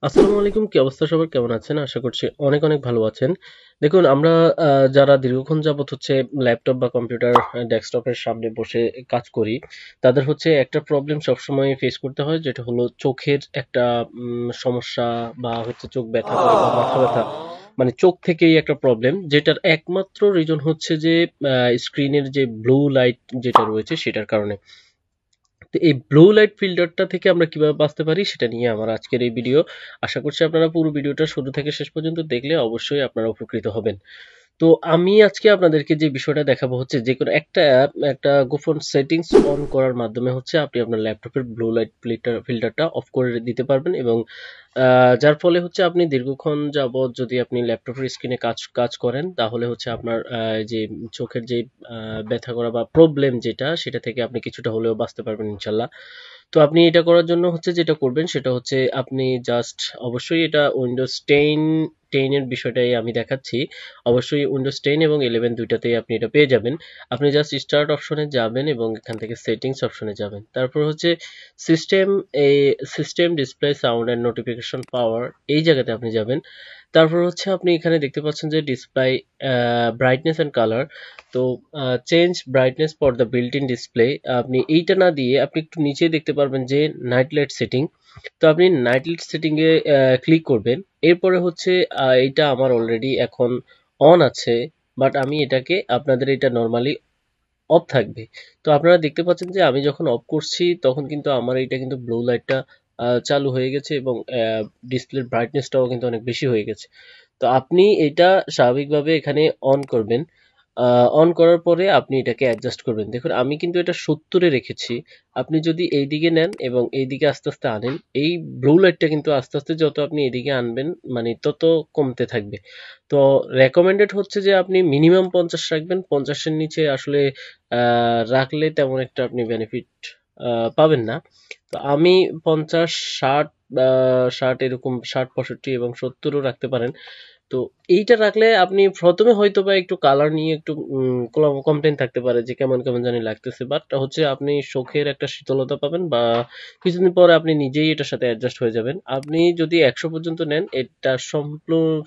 আসসালামু আলাইকুম। কি অবস্থা সবার? কেমন আছেন? আশা করছি অনেক অনেক ভালো আছেন। দেখুন আমরা যারা দীর্ঘক্ষণ যাবৎ হচ্ছে ল্যাপটপ বা কম্পিউটার ডেস্কটপের সামনে বসে কাজ করি, তাদের হচ্ছে একটা প্রবলেম সবসময় ফেস করতে হয়, যেটা হলো চোখের একটা সমস্যা, বা হচ্ছে চোখ ব্যথা করে বা মাথা ব্যথা। মানে চোখ থেকেই একটা প্রবলেম, যেটার একমাত্র রিজন হচ্ছে যে স্ক্রিনের যে ব্লু লাইট যেটা রয়েছে সেটার কারণে। তো এই ব্লু লাইট ফিল্টারটা থেকে আমরা কিভাবে বাঁচতে পারি সেটা নিয়ে আমার আজকের এই ভিডিও। আশা করছি আপনারা পুরো ভিডিওটা শুরু থেকে শেষ পর্যন্ত দেখলে অবশ্যই আপনারা উপকৃত হবেন। তো আমি আজকে আপনাদেরকে যে বিষয়টা দেখাবো হচ্ছে, যে কোনো একটা গোপন সেটিংস অন করার মাধ্যমে হচ্ছে আপনি আপনার ল্যাপটপের ব্লু লাইট ফিল্টারটা অফ করে দিতে পারবেন, এবং যার ফলে হচ্ছে আপনি দীর্ঘক্ষণ যাবৎ যদি আপনি ল্যাপটপের স্ক্রিনে কাজ কাজ করেন, তাহলে হচ্ছে আপনার যে চোখের যে ব্যথা করা বা প্রবলেম যেটা, সেটা থেকে আপনি কিছুটা হলেও বাঁচতে পারবেন ইনশাল্লাহ। তো আপনি এটা করার জন্য হচ্ছে যেটা করবেন সেটা হচ্ছে, আপনি জাস্ট অবশ্যই এটা উইন্ডোজ 10 এর বিষয়টাই আমি দেখাচ্ছি। অবশ্যই উইন্ডোজ 10 এবং 11 দুইটাতেই আপনি এটা পেয়ে যাবেন। আপনি জাস্ট স্টার্ট অপশনে যাবেন এবং এখান থেকে সেটিংস অপশনে যাবেন। তারপর হচ্ছে সিস্টেম এই system display sound and notification power, এই জায়গাতে আপনি যাবেন। তারপর হচ্ছে আপনি এখানে দেখতে পাচ্ছেন যে ডিসপ্লে ব্রাইটনেস অ্যান্ড কালার। তো change brightness for the built in display, আপনি এইটা না দিয়ে আপনি একটু নিচে দেখতে পারবেন যে নাইট লাইট সেটিং। তো আপনি নাইট লাইট সেটিং এ ক্লিক করবেন। এরপরে হচ্ছে এইটা আমার অলরেডি এখন অন আছে, বাট আমি এটাকে, আপনাদের এটা নর্মালি অফ থাকবে। তো আপনারা দেখতে পাচ্ছেন যে আমি যখন অফ করছি তখন কিন্তু আমার এইটা কিন্তু ব্লু লাইটটা চালু হয়ে গেছে, এবং ডিসপ্লের ব্রাইটনেসটাও কিন্তু অনেক বেশি হয়ে গেছে। তো আপনি এটা স্বাভাবিকভাবে এখানে অন করবেন। অন করার পরে আপনি এটাকে অ্যাডজাস্ট করবেন। দেখুন আমি কিন্তু এটা 70 এ রেখেছি। আপনি যদি এইদিকে নেন এবং এইদিকে আস্তে আস্তে আনেন, এই ব্লু লাইটটা কিন্তু আস্তে আস্তে যত আপনি এদিকে আনবেন, মানে তত কমতে থাকবে। তো রেকমেন্ডেড হচ্ছে যে আপনি মিনিমাম 50 রাখবেন। 50 এর নিচে আসলে রাখলে তেমন একটা আপনি বেনিফিট পাবেন না। তো আমি 50, 60, 60 এরকম, 60, 65 এবং 70 ও রাখতে পারেন। তো এইটা রাখলে আপনি প্রথমে হয়তো বা একটু কালার নিয়ে একটু কমপ্লেন থাকতে পারে যে কেমন কেমন জানি লাগতেছে, বাট হচ্ছে আপনি চোখের একটা শীতলতা পাবেন, বা কিছুদিন পরে আপনি নিজেই এটার সাথে অ্যাডজাস্ট হয়ে যাবেন। আপনি যদি 100 পর্যন্ত নেন, এটা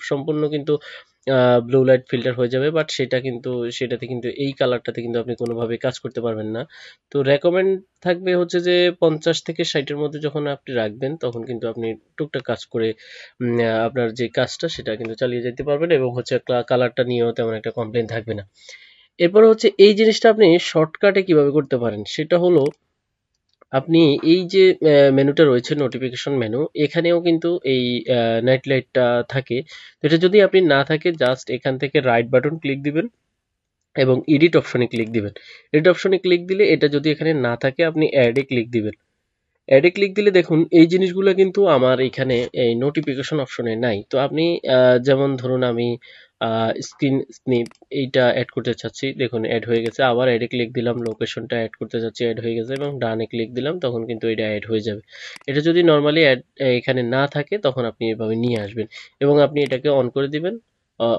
সম্পূর্ণ কিন্তু ব্লু লাইট ফিল্টার হয়ে যাবে, বাট সেটাতে কিন্তু এই কালারটাতে কিন্তু আপনি কোনোভাবে কাজ করতে পারবেন না। তো রেকমেন্ড থাকবে হচ্ছে যে 50 থেকে 60 এর মধ্যে যখন আপনি রাখবেন, তখন কিন্তু আপনি টুকটাক কাজ করে আপনার যে কাজটা সেটা কিন্তু চালিয়ে যেতে পারবেন, এবং হচ্ছে কালারটা নিয়েও তেমন একটা কমপ্লেইন থাকবে না। এরপর হচ্ছে এই জিনিসটা আপনি শর্টকাটে কিভাবে করতে পারেন সেটা হলো, আপনি এই যে মেনুটা রয়েছে নোটিফিকেশন মেনু, এখানেও কিন্তু এই নাইট লাইটটা থাকে। তো এটা যদি আপনি না থাকে, জাস্ট এখান থেকে রাইট বাটন ক্লিক দিবেন এবং এডিট অপশনে ক্লিক দিবেন। এডিট অপশনে ক্লিক দিলে, এটা যদি এখানে না থাকে, আপনি অ্যাডে ক্লিক দিবেন। অ্যাডে ক্লিক দিলে দেখুন এই জিনিসগুলো কিন্তু আমার এখানে এই নোটিফিকেশন অপশনে নাই। তো আপনি যেমন ধরুন আমি স্ক্রিন স্নিপ এইটা অ্যাড করতে চাচ্ছি, দেখুন অ্যাড হয়ে গেছে। আবার অ্যাডে ক্লিক দিলাম, লোকেশনটা অ্যাড করতে চাচ্ছি, অ্যাড হয়ে গেছে, এবং ডানে ক্লিক দিলাম, তখন কিন্তু এটা অ্যাড হয়ে যাবে। এটা যদি নর্মালি অ্যাড এখানে না থাকে, তখন আপনি এভাবে নিয়ে আসবেন এবং আপনি এটাকে অন করে দিবেন,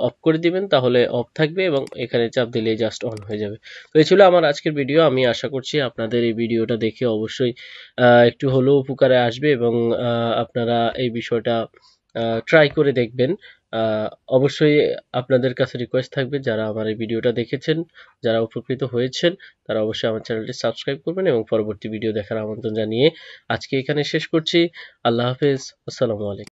অফ করে দিবেন, তাহলে অফ থাকবে এবং এখানে চাপ দিলেই জাস্ট অন হয়ে যাবে। তো এই ছিল আমার আজকের ভিডিও। আমি আশা করছি আপনাদের এই ভিডিওটা দেখে অবশ্যই একটু হলেও উপকারে আসবে, এবং আপনারা এই বিষয়টা ট্রাই করে দেখবেন। আহ, অবশ্যই আপনাদের কাছে রিকোয়েস্ট থাকবে, যারা আমার এই ভিডিওটা দেখেছেন, যারা উপকৃত হয়েছেন, তারা অবশ্যই আমার চ্যানেলটি সাবস্ক্রাইব করবেন, এবং পরবর্তী ভিডিও দেখার আমন্ত্রণ জানিয়ে আজকে এখানে শেষ করছি। আল্লাহ হাফেজ। আসসালামু আলাইকুম।